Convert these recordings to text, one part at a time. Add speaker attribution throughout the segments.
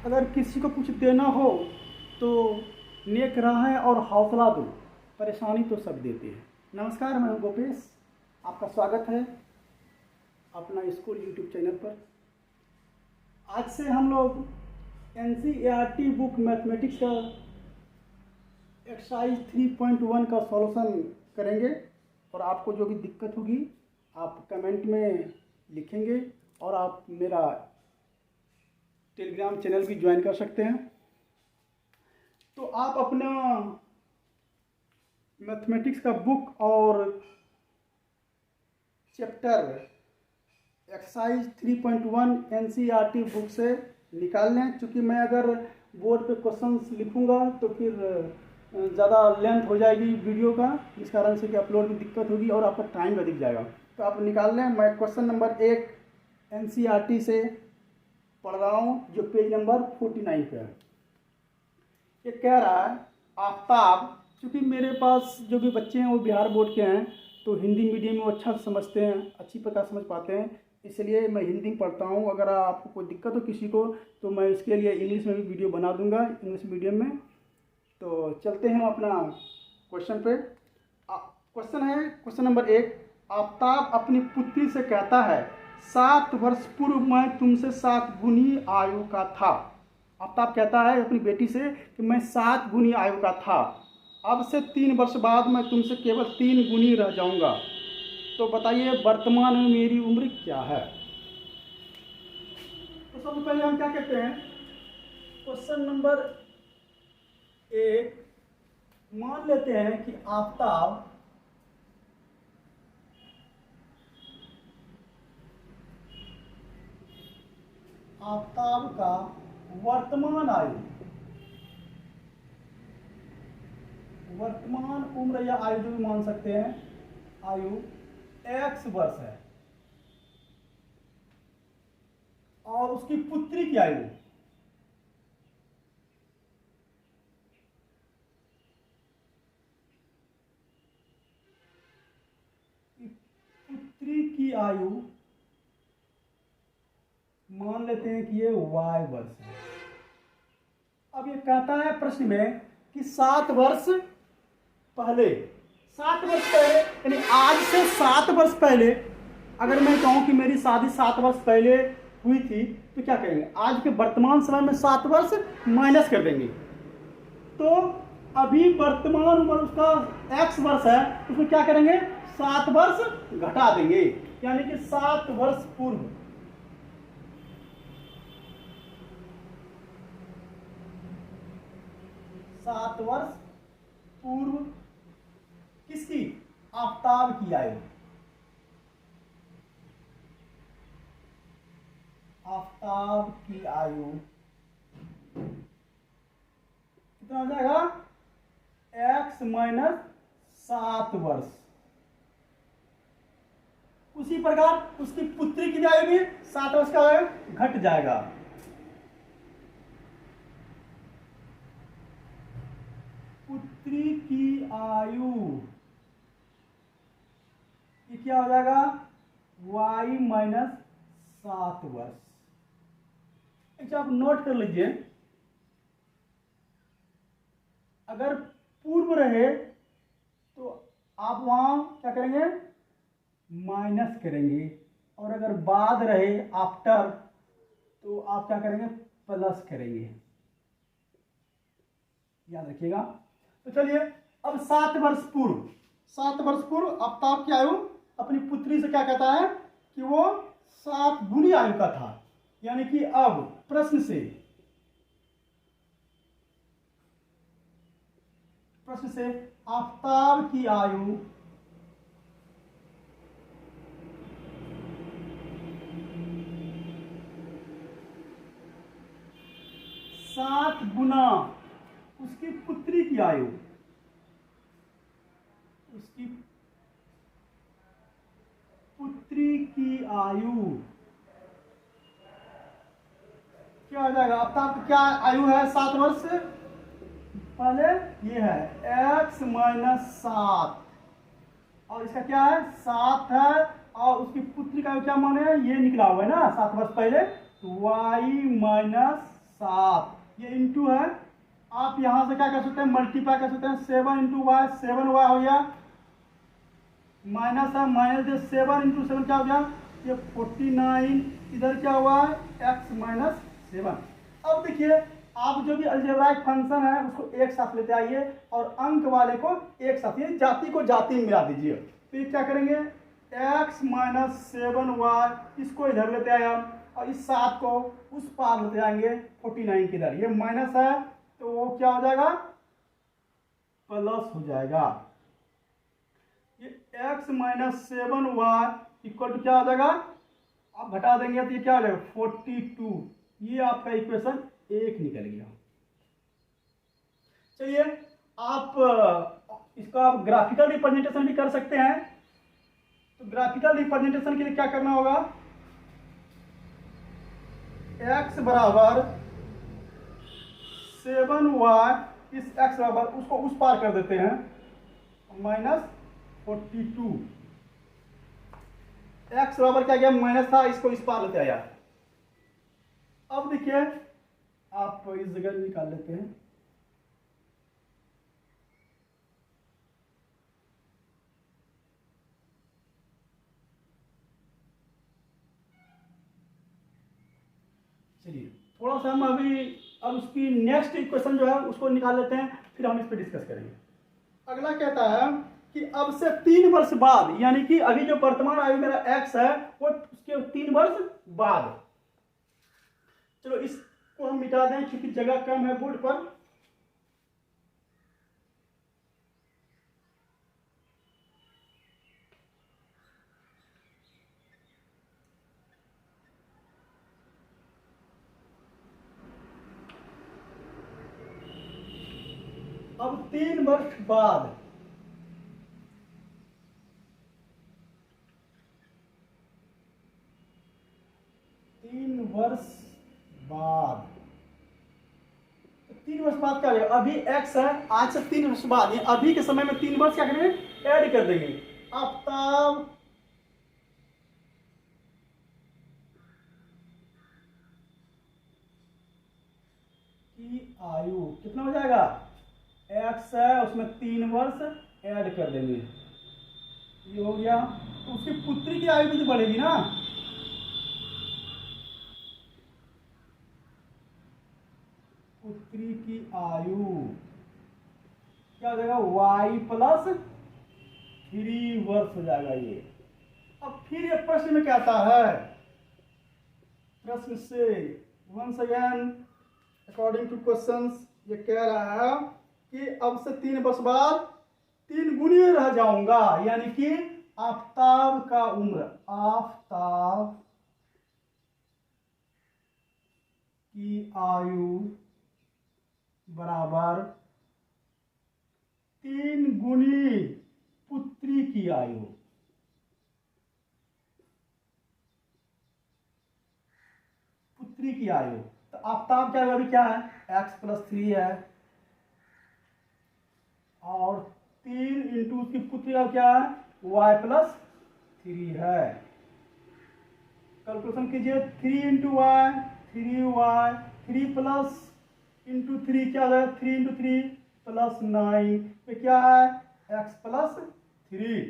Speaker 1: अगर किसी को कुछ देना हो तो नेक राहें और हौसला दो, परेशानी तो सब देते हैं। नमस्कार, मैं हूं गोपेश। आपका स्वागत है अपना स्कूल यूट्यूब चैनल पर। आज से हम लोग एनसीईआरटी बुक मैथमेटिक्स का एक्सरसाइज 3.1 का सॉल्यूशन करेंगे और आपको जो भी दिक्कत होगी आप कमेंट में लिखेंगे और आप मेरा टेलीग्राम चैनल भी ज्वाइन कर सकते हैं। तो आप अपना मैथमेटिक्स का बुक और चैप्टर एक्सरसाइज 3.1 एनसीईआरटी बुक से निकाल लें, क्योंकि मैं अगर बोर्ड पे क्वेश्चंस लिखूंगा तो फिर ज़्यादा लेंथ हो जाएगी वीडियो का, जिस कारण से कि अपलोड में दिक्कत होगी और आपका टाइम अधिक जाएगा। तो आप निकाल लें। मैं क्वेश्चन नंबर 1 एनसीईआरटी से पढ़ रहा हूँ, जो पेज नंबर 49 पे है। ये कह रहा है आफ्ताब, क्योंकि मेरे पास जो भी बच्चे हैं वो बिहार बोर्ड के हैं तो हिंदी मीडियम में वो अच्छा समझते हैं, अच्छी प्रकार समझ पाते हैं, इसलिए मैं हिंदी में पढ़ता हूँ। अगर आपको कोई दिक्कत हो किसी को तो मैं इसके लिए इंग्लिश में भी वीडियो बना दूंगा, इंग्लिश मीडियम में। तो चलते हैं अपना क्वेश्चन पे। क्वेश्चन है क्वेश्चन नंबर 1। आफ्ताब अपनी पुत्री से कहता है 7 वर्ष पूर्व मैं तुमसे 7 गुनी आयु का था। आफ्ताब कहता है अपनी बेटी से कि मैं 7 गुनी आयु का था, अब से 3 वर्ष बाद मैं तुमसे केवल 3 गुनी रह जाऊंगा। तो बताइए वर्तमान में मेरी उम्र क्या है। तो सबसे पहले हम क्या कहते हैं, क्वेश्चन नंबर 1 मान लेते हैं कि आफ्ताब का वर्तमान उम्र या आयु जो भी मान सकते हैं, आयु x वर्ष है और उसकी पुत्री की आयु मान लेते हैं कि ये y वर्ष है। अब ये कहता है प्रश्न में कि 7 वर्ष पहले यानी आज से 7 वर्ष पहले अगर मैं कहूं कि मेरी शादी 7 वर्ष पहले हुई थी तो क्या करेंगे, आज के वर्तमान समय में 7 वर्ष माइनस कर देंगे। तो अभी वर्तमान उम्र उसका x वर्ष है, उसमें क्या करेंगे 7 वर्ष घटा देंगे, यानी कि 7 वर्ष पूर्व। किसकी, आफ्ताब की आयु। आफ्ताब की आयु कितना हो जाएगा, x माइनस 7 वर्ष। उसी प्रकार उसकी पुत्री की आयु भी 7 वर्ष का घट जाएगा। पुत्री की आयु ये क्या हो जाएगा, y माइनस 7 वर्ष। अच्छा आप नोट कर लीजिए, अगर पूर्व रहे तो आप वहां क्या करेंगे माइनस करेंगे, और अगर बाद रहे आफ्टर तो आप क्या करेंगे प्लस करेंगे, याद रखिएगा। तो चलिए अब 7 वर्ष पूर्व आफ्ताब की आयु अपनी पुत्री से क्या कहता है कि वो 7 गुनी आयु का था, यानी कि अब प्रश्न से आफ्ताब की आयु सात गुना उसकी पुत्री की आयु, क्या हो जाएगा, आफ्ताब की क्या आयु है 7 वर्ष से पहले, ये है x माइनस 7 और इसका क्या है 7 है, और उसकी पुत्री का क्या मान है ये निकला हुआ है ना 7 वर्ष पहले, y माइनस 7, ये इंटू है। आप यहाँ से क्या कर सकते हैं, मल्टीप्लाई कर सकते हैं। 7 इंटू वाई, 7y हो गया, माइनस है, माइनस 7 इंटू 7 क्या हो गया, ये 49। इधर क्या हुआ, x माइनस 7। अब देखिए, आप जो भी अलजेब्राइक फंक्शन है उसको एक साथ लेते आइए और अंक वाले को एक साथ, ये जाति को जाति में मिला दीजिए। फिर क्या करेंगे, x माइनस 7y, इसको इधर लेते आए हम, और इस 7 को उस पार लेते आएंगे 49 की इधर। ये माइनस है तो वो क्या हो जाएगा, प्लस हो जाएगा। ये x minus 7y equal to क्या हो जाएगा, आप घटा देंगे तो ये क्या हो जाएगा 42। ये आपका इक्वेशन 1 निकल गया। चलिए, आप इसका आप ग्राफिकल रिप्रेजेंटेशन भी कर सकते हैं। तो ग्राफिकल रिप्रेजेंटेशन के लिए क्या करना होगा, x बराबर 7y, इस x बराबर उसको उस पार कर देते हैं, माइनस 42। x बराबर क्या गया, माइनस था, इसको इस पार लेते आया। अब देखिए, आप इस जगह निकाल लेते हैं। चलिए, थोड़ा सा हम अभी अब उसकी नेक्स्ट इक्वेशन जो है उसको निकाल लेते हैं, फिर हम इस पर डिस्कस करेंगे। अगला कहता है कि अब से 3 वर्ष बाद, यानी कि अभी जो वर्तमान आयु मेरा x है वो उसके 3 वर्ष बाद। चलो इसको हम मिटा दें क्योंकि जगह कम है बोर्ड पर। अब 3 वर्ष बाद, वर्ष बाद, 3 वर्ष बाद क्या है, अभी x है, आज से 3 वर्ष बाद, ये अभी के समय में 3 वर्ष क्या करेंगे, ऐड कर देंगे। आफ्ताब की आयु कितना हो जाएगा, x है उसमें 3 वर्ष ऐड कर देंगे, ये हो गया। तो उसकी पुत्री की आयु भी तो बढ़ेगी ना, पुत्री की आयु क्या हो जाएगा, y प्लस 3 वर्ष हो जाएगा ये। अब फिर ये प्रश्न में कहता है, प्रश्न से once again according to questions, ये कह रहा है कि अब से 3 वर्ष बाद 3 गुनी रह जाऊंगा, यानी कि आफ्ताब का उम्र, आफ्ताब की आयु बराबर 3 गुनी पुत्री की आयु। पुत्री की आयु, तो आफ्ताब क्या अभी क्या है, x प्लस 3 है, और 3 इंटू उसकी पुत्री का क्या है, y प्लस 3 है। कैलकुलेशन कीजिए, 3 into Y 3y, 3 plus into 3 क्या है, 3 इंटू 3 प्लस 9, पे क्या है x प्लस 3।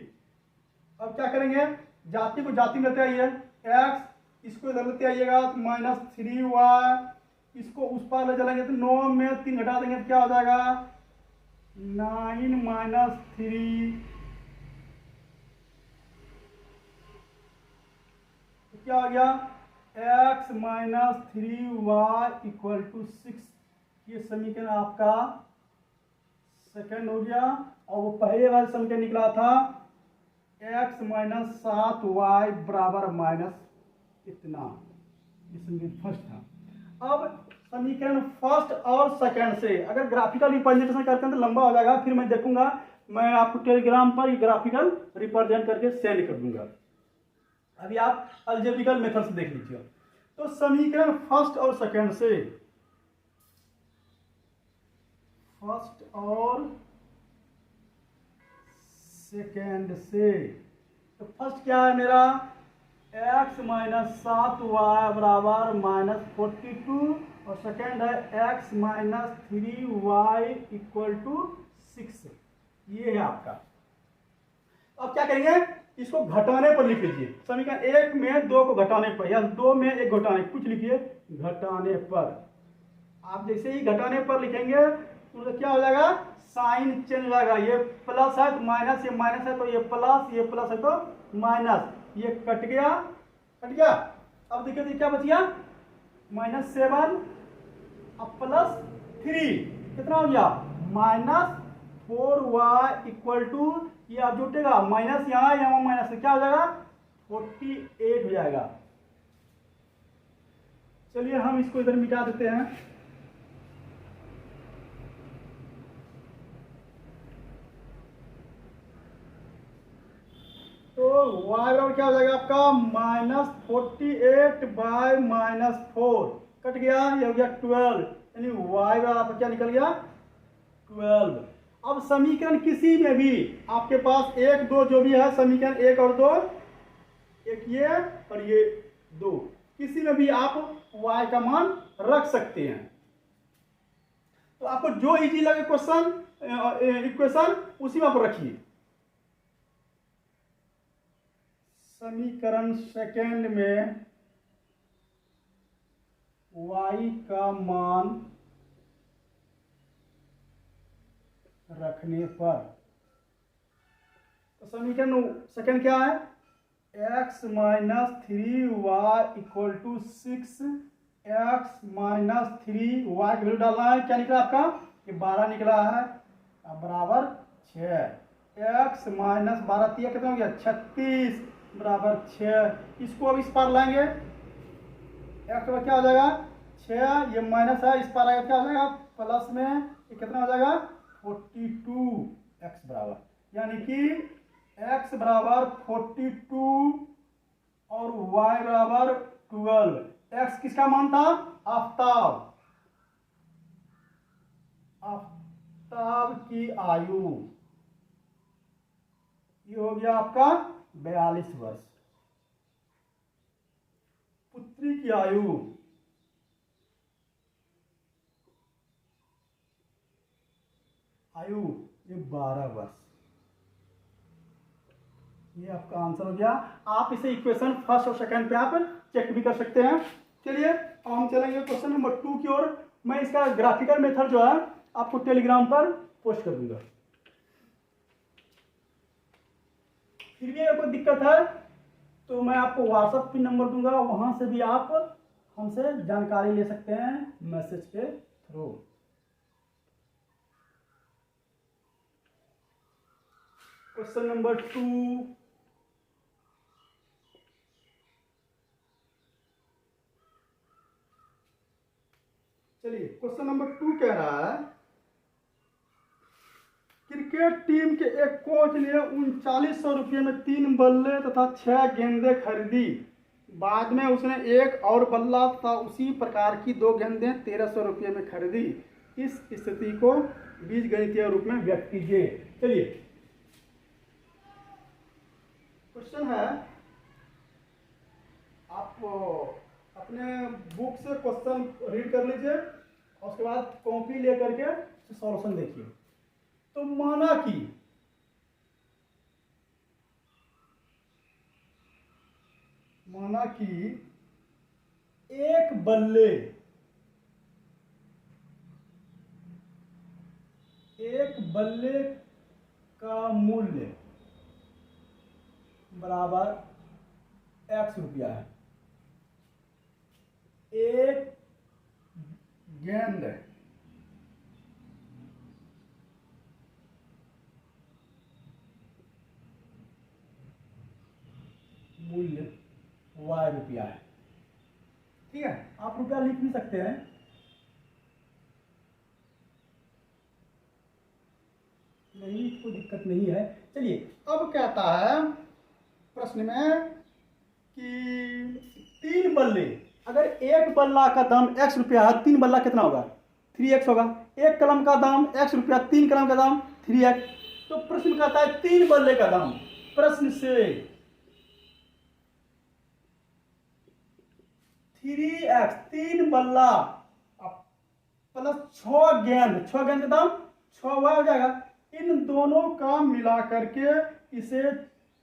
Speaker 1: अब क्या करेंगे, जाति को जाति में लेते आइए, x इसको इधर लेते आइएगा तो माइनस 3y, इसको उस पार ले चलेंगे तो 9 में 3 घटा देंगे तो क्या हो जाएगा 9 माइनस 3, तो क्या हो गया x minus 3y equal to 6। ये समीकरण आपका सेकंड हो गया, और वो पहले वाला समीकरण निकला था x माइनस 7y बराबर माइनस इतना, ये समीकरण फर्स्ट था। अब समीकरण फर्स्ट और सेकंड से अगर ग्राफिकल रिप्रेजेंटेशन करते हैं तो लंबा हो जाएगा, फिर मैं देखूंगा, मैं आपको टेलीग्राम पर ग्राफिकल रिप्रेजेंट करके सेंड कर दूंगा। अभी आप अलजेब्रिकल मेथड से देख लीजिए। तो समीकरण फर्स्ट और सेकंड से, फर्स्ट और सेकंड से, तो फर्स्ट क्या है मेरा x माइनस 7y बराबर माइनस 42, और सेकेंड है x minus 3y equal to 6। ये है आपका। अब क्या करेंगे, इसको घटाने पर लिख लीजिए। समीकरण 1 में 2 को घटाने पर या 2 में 1 घटाने, कुछ लिखिए घटाने पर। आप जैसे ही घटाने पर लिखेंगे तो क्या हो जाएगा, साइन चेंज हो जाएगा। ये प्लस है तो माइनस, ये माइनस है तो ये प्लस, ये प्लस है तो माइनस, ये कट गया, कट गया। अब देखिए क्या बच गया, -7 अब +3 कितना हो गया, -4y इक्वल टू, ये आप जुटेगा माइनस यहाँ माइनस, क्या हो जाएगा 48 हो जाएगा। चलिए हम इसको इधर मिटा देते हैं। तो y बराबर क्या हो जाएगा आपका, -48 बाय -4 कट गया, ये हो गया 12, यानी y बराबर आपका क्या निकल गया 12। अब समीकरण किसी में भी आपके पास 1 2 जो भी है, समीकरण 1 और 2, एक ये और ये 2, किसी में भी आप y का मान रख सकते हैं। तो आपको जो इजी लगे क्वेश्चन इक्वेशन उसी में आप रखिए। समीकरण सेकेंड में y का मान रखने पर, तो समीकरण सेकेंड क्या है, x minus 3y equal to 6, x minus 3y की वैल्यू डालना है। क्या निकला आपका, ये 12 निकला है, बराबर 6। x माइनस 12 3 कितना हो गया 36 बराबर 6। इसको अब इस पार लाएंगे, x का क्या हो जाएगा 6, ये माइनस है, इस पार आएगा क्या हो जाएगा प्लस में, ये कितना हो जाएगा 42x बराबर, यानी कि x बराबर 42 और y बराबर 12। x किसका मान था, आफ्ताब, आफ्ताब की आयु, ये हो गया आपका 42 वर्ष। पुत्री की आयु, ये 12 वर्ष। ये आपका आंसर हो गया। आप इसे इक्वेशन फर्स्ट और सेकंड पे आप चेक भी कर सकते हैं। चलिए अब हम चलेंगे क्वेश्चन नंबर 2 की ओर। मैं इसका ग्राफिकल मेथड जो है आपको टेलीग्राम पर पोस्ट कर दूंगा। फिर भी अगर कोई दिक्कत है तो मैं आपको व्हाट्सएप पिन नंबर दूंगा, वहां से भी आप हमसे जानकारी ले सकते हैं मैसेज के थ्रू। क्वेश्चन नंबर 2, चलिए क्वेश्चन नंबर 2 कह रहा है, क्रिकेट टीम के एक कोच ने 3900 रुपये में 3 बल्ले तथा 6 गेंदें खरीदी। बाद में उसने एक और बल्ला तथा उसी प्रकार की 2 गेंदें 1300 रुपये में खरीदी। इस स्थिति को बीजगणितीय रूप में व्यक्त कीजिए। चलिए क्वेश्चन है, आप अपने बुक से क्वेश्चन रीड कर लीजिए और उसके बाद कॉपी लेकर के सॉल्यूशन देखिए। तो माना कि एक बल्ले का मूल्य बराबर x रुपया है। एक गेंद मूल्य y रुपया है। ठीक है, आप रुपया लिख भी सकते हैं, नहीं कोई दिक्कत नहीं है। चलिए अब कहता है प्रश्न में कि 3 बल्ले, अगर एक बल्ला का दाम x रुपया है, 3 बल्ला कितना होगा 3x होगा। एक कलम का दाम x रुपया, 3 कलम का दाम 3x। तो प्रश्न कहता है 3 बल्ले का दाम, प्रश्न से 3x 3 बल्ला प्लस 6 गेंद, 6 गेंद का दाम 6 हो जाएगा। इन दोनों का मिला करके इसे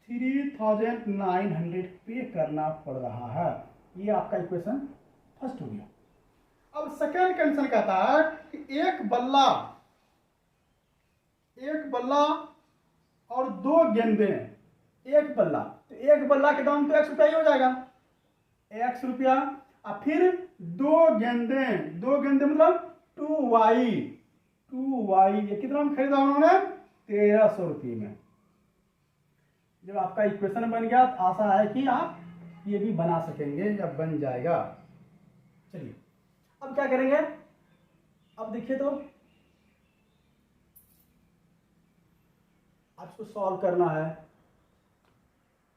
Speaker 1: 3900 पे करना पड़ रहा है। ये आपका इक्वेशन फर्स्ट हो गया। अब सेकेंड कंडीशन कहता है कि एक बल्ला और 2 गेंदे, एक बल्ला, तो एक बल्ला के दाम तो ₹100 ही हो जाएगा, ₹100। और फिर 2 गेंदे, 2 गेंदे मतलब 2y, ये कितना में खरीदा उन्होंने? ₹1300 में। जब आपका इक्वेशन बन गया तो आशा है कि आप ये भी बना सकेंगे या बन जाएगा। चलिए अब क्या करेंगे, अब देखिए तो आपको सॉल्व करना है।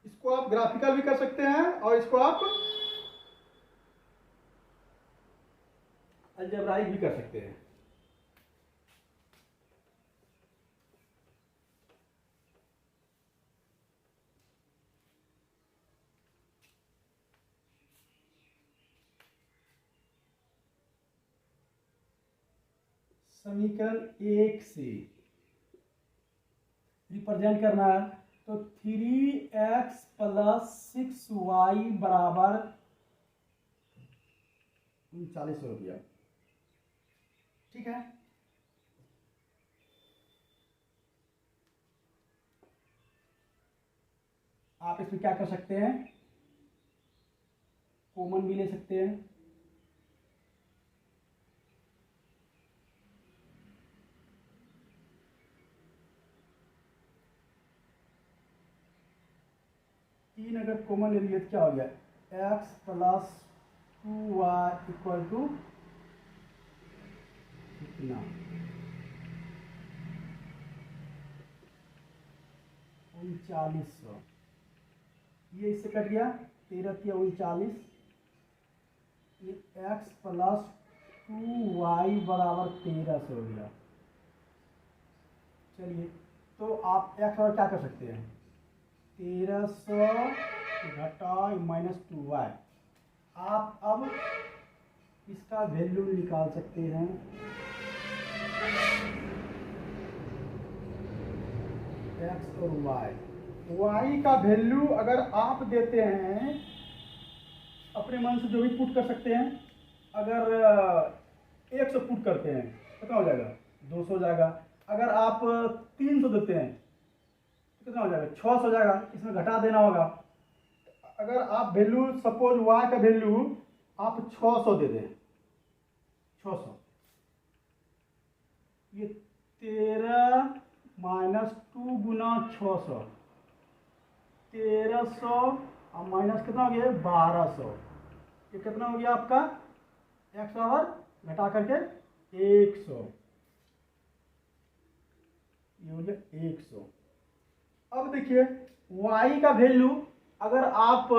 Speaker 1: इसको आप ग्राफिकल भी कर सकते हैं और इसको आप अलजेब्राइक भी कर सकते हैं। समीकरण 1 से रिप्रेजेंट करना है तो 3x + 6y बराबर ₹3900। ठीक है, आप इसमें क्या कर सकते हैं, कॉमन भी ले सकते हैं। तीन अगर कॉमन ले लिए तो क्या हो गया, x + 2y = कितना, 3900। ये इससे कट गया, 13 × 39, ये x + 2y बराबर 1300 हो गया। चलिए तो आप x और क्या कर सकते हैं, 1300 - 2y। आप अब इसका वैल्यू निकाल सकते हैं। x और y का वैल्यू अगर आप देते हैं अपने मन से, जो भी पुट कर सकते हैं। अगर 100 पुट करते हैं कितना हो जाएगा, 200 हो जाएगा। अगर आप 300 देते हैं तो कितना हो जाएगा, 600 हो जाएगा। इसमें घटा देना होगा। अगर आप वैल्यू सपोज y का वैल्यू आप 600 दे दें, 600, ये 13 - 2 × 600, 1300 और माइनस कितना हो गया, 1200। ये कितना हो गया आपका, 100 और घटा करके 100, ये हो गया 100। अब देखिए y का वैल्यू अगर आप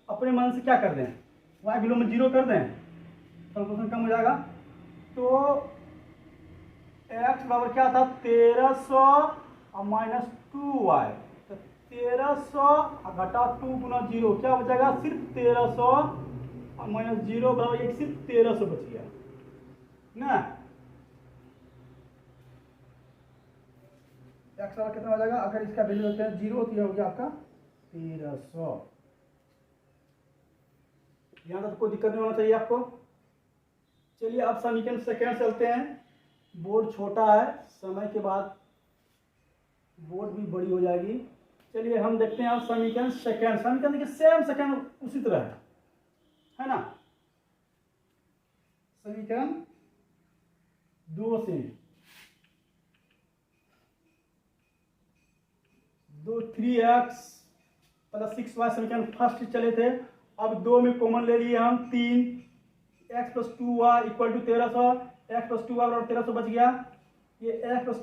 Speaker 1: अपने मन से क्या कर दें, y वैल्यू में 0 कर दें तो क्वेश्चन कम हो जाएगा। तो x बराबर क्या था, 1300 और -2y, तो 1300 घटा 2 × 0 क्या बचेगा, सिर्फ 1300 और -0 बराबर एक, सिर्फ 1300 बच गया ना। x बराबर कितना हो जाएगा, अगर इसका वैल्यू होता है 0 तो यह हो गया आपका 1300। यहाँ तक कोई दिक्कत नहीं होना चाहिए आपको। चलिए अब समीकरण सेकेंड चलते हैं। बोर्ड छोटा है, समय के बाद बोर्ड भी बड़ी हो जाएगी। चलिए हम देखते हैं अब समीकरण सेकेंड। समीकरण देखिए सेम सेकेंड उसी तरह है ना। समीकरण 2 से 3x + 6y समीकरण फर्स्ट चले थे। अब 2 में कॉमन ले लिए हम 3, x + 2y = 1300, x + 2y = 1300 बच गया। ये x +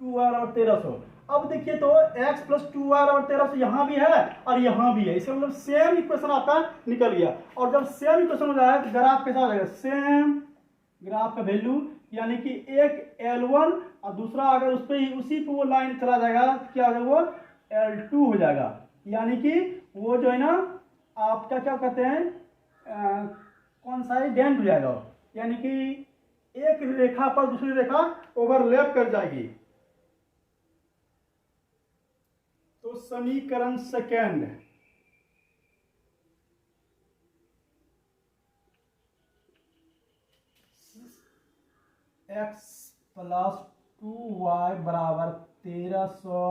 Speaker 1: 2y = 1300। अब देखिए तो x + 2y = 1300 यहाँ भी है और यहाँ भी है, इसका मतलब सेम इक्वेशन आपका निकल गया। और जब सेम इक्वेशन हो जाए तो ग्राफ कैसा हो जाएगा, सेम ग्राफ का वैल्यू, यानी कि एक L1 और दूसरा अगर उस पर ही उसी पे वो लाइन चला जाएगा क्या हो जाएगा, वो L2 हो जाएगा। यानी कि वो जो है ना आपका क्या कहते हैं, कौन सा है, डेंट हो जाएगा। यानी कि एक रेखा पर दूसरी रेखा ओवरलैप कर जाएगी। तो समीकरण सेकेंड, x प्लस 2y बराबर 1300,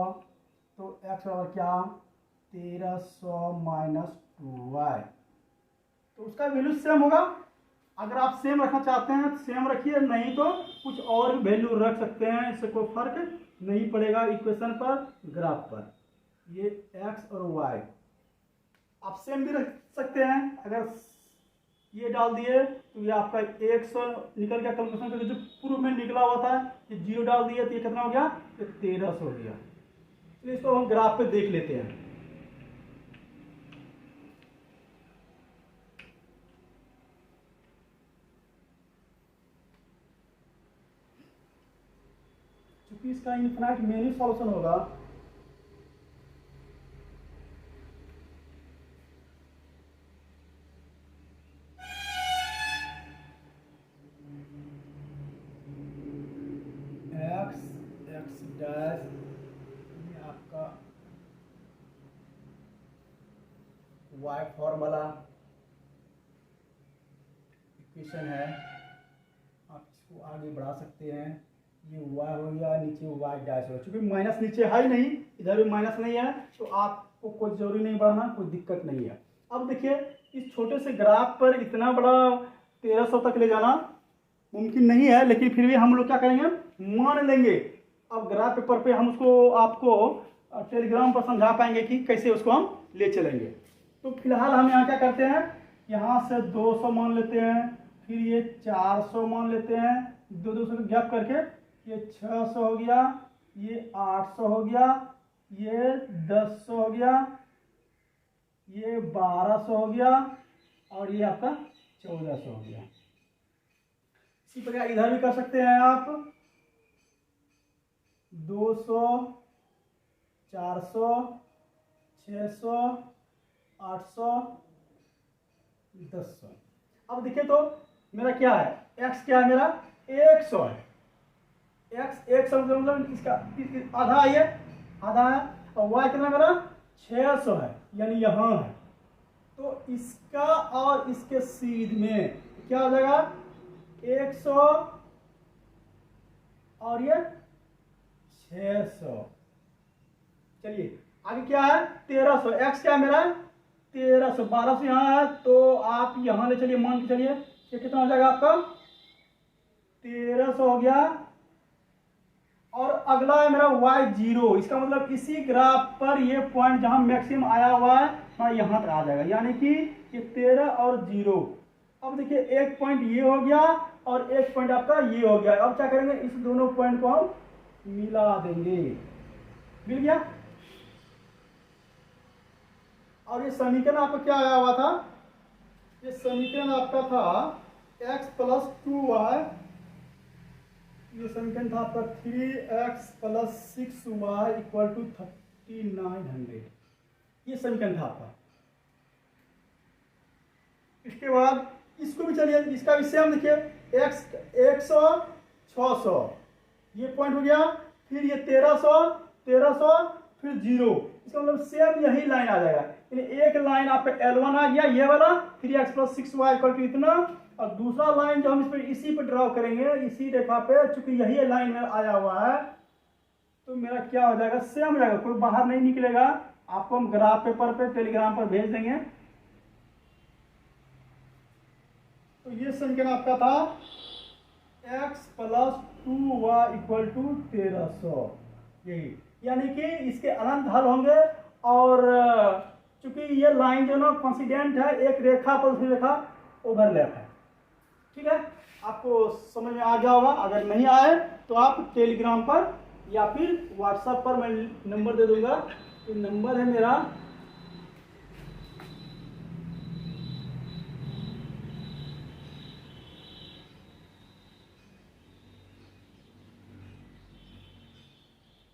Speaker 1: तो x बराबर क्या, 1300 माइनस 2y, तो उसका वैल्यू सेम होगा। अगर आप सेम रखना चाहते हैं तो सेम रखिए, नहीं तो कुछ और वैल्यू रख सकते हैं, इससे कोई फर्क नहीं पड़ेगा इक्वेशन पर, ग्राफ पर। ये x और y आप सेम भी रख सकते हैं। अगर ये डाल दिए तो ये आपका 100 निकल गया कैलकुलेशन करके, जो पूर्व में निकला हुआ था, ये 0 डाल दिए तो ये कितना हो गया, ये 1300 हो गया। तो इसको हम ग्राफ पे देख लेते हैं। क्योंकि इसका इनफिनाइट मेनी सॉल्यूशन होगा, x डैश, ये आपका y फॉर्मूला इक्वेशन है, आप इसको आगे बढ़ा सकते हैं। ये y हो गया, नीचे y डैश हो, चूंकि माइनस नीचे है ही नहीं, इधर भी माइनस नहीं है, तो आपको कोई जरूरी नहीं बढ़ाना, कोई दिक्कत नहीं है। अब देखिए, इस छोटे से ग्राफ पर इतना बड़ा 1300 तक ले जाना मुमकिन नहीं है, लेकिन फिर भी हम लोग क्या करेंगे, मान लेंगे। अब ग्राफ पेपर पे हम उसको आपको टेलीग्राम पर समझा पाएंगे कि कैसे उसको हम ले चलेंगे। तो फिलहाल हम यहाँ क्या करते हैं, यहाँ से 200 मान लेते हैं, फिर ये 400 मान लेते हैं, 200 का गैप करके, ये 600 हो गया, ये 800 हो गया, ये 1000 हो गया, ये 1200 हो गया, और ये आपका 1400 हो गया। इसी प्रकार इधर भी कर सकते हैं आप, 200, 400, 600, 800, 1000। अब देखिए तो मेरा क्या है, x क्या है, मेरा 100 है। x 100 मतलब इसका आधा है, ये आधा है, और y कितना मेरा 600 है, यानी यहाँ है। तो इसका और इसके सीध में क्या हो जाएगा, 100 और ये 600। चलिए आगे क्या है, 1300, x क्या है मेरा 1300, 1200 यहाँ है, तो आप यहाँ ले चलिए, मान के चलिए, ये कितना हो जाएगा आपका 1300 हो गया। और अगला है मेरा y0, इसका मतलब इसी ग्राफ पर ये पॉइंट जहां मैक्सिमम आया हुआ है, हाँ यहाँ तक आ जाएगा, यानी कि ये 13 और 0। अब देखिए एक पॉइंट ये हो गया और एक पॉइंट आपका ये हो गया। अब क्या करेंगे, इस दोनों पॉइंट को हम मिला देंगे, मिल गया। और ये समीकरण आपका क्या आया हुआ था, ये समीकरण आपका था x प्लस 2y, ये समीकरण था आपका 3x plus 6y equal to 3900, ये समीकरण था आपका। इसके बाद इसको भी चलिए, इसका भी सेम देखिए, x 100, 600, ये पॉइंट हो गया, फिर ये 1300, 1300, फिर 0, इसका मतलब सेम यही लाइन आ जाएगा। एक लाइन आपका L1 आ गया, ये वाला 3x plus 6y equal to इतना, और दूसरा लाइन जो हम इस पर इसी पर ड्रॉ करेंगे, इसी रेखा पे, चूंकि यही लाइन में आया हुआ है, तो मेरा क्या हो जाएगा, सेम हो जाएगा, कोई बाहर नहीं निकलेगा। आपको हम ग्राफ पेपर पे टेलीग्राम पर भेज देंगे। तो ये समीकरण आपका था x plus 2y equal to 1300, यही, यानी कि इसके अनंत हल होंगे। और चूंकि ये लाइन जो ना कॉन्सिडेंट है, एक रेखा पर दूसरी रेखा ओवरलैप है, ठीक है। आपको समझ में आ गया होगा, अगर नहीं आए तो आप टेलीग्राम पर या फिर व्हाट्सएप पर मैं नंबर दे दूंगा, ये नंबर है मेरा,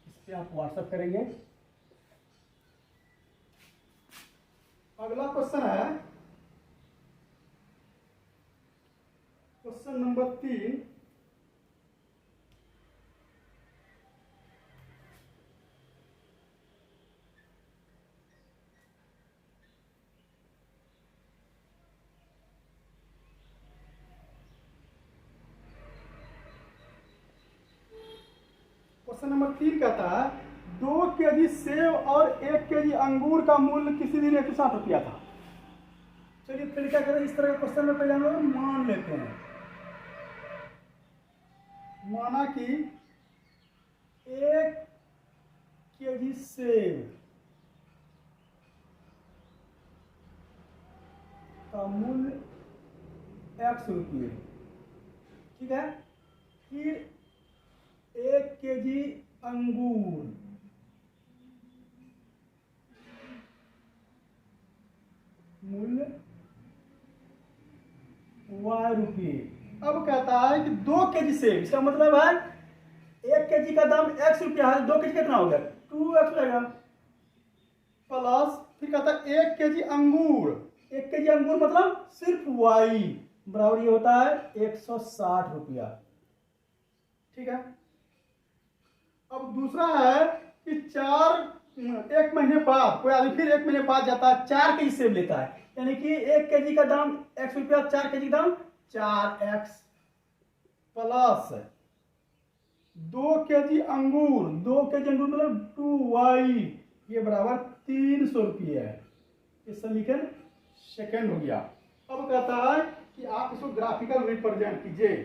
Speaker 1: इस पे आप व्हाट्सएप करेंगे। अगला क्वेश्चन है क्वेश्चन नंबर 3, क्वेश्चन नंबर 3 कहता है 2 केजी सेब और 1 केजी अंगूर का मूल्य किसी दिन 160 रुपया था। चलिए फिर क्या करें, इस तरह के क्वेश्चन में पहले हम लोग मान लेते हैं। माना कि 1 केजी सेब का मूल्य x रुपये, ठीक है। फिर 1 केजी अंगूर मूल्य y रुपये। अब कहता है कि 2 केजी सेब, इसका मतलब है 1 केजी का दाम x रुपया है, 2 केजी कितना हो गया 2x लगेगा, प्लस फिर कहता है 1 केजी अंगूर, 1 केजी अंगूर मतलब सिर्फ y बराबर ये होता है 160 रुपया, ठीक है। अब दूसरा है कि 1 महीने बाद कोई आदमी फिर 1 महीने बाद जाता है 4 केजी सेब लेता है, यानी कि 1 केजी का दाम x रुपया, 4 केजी का दाम 4x, प्लस 2 केजी अंगूर, 2 केजी अंगूर मतलब 2y, ये बराबर 300 रुपये है। ये समीकरण सेकंड हो गया। अब कहता है कि आप इसको ग्राफिकल रिप्रेजेंट कीजिए।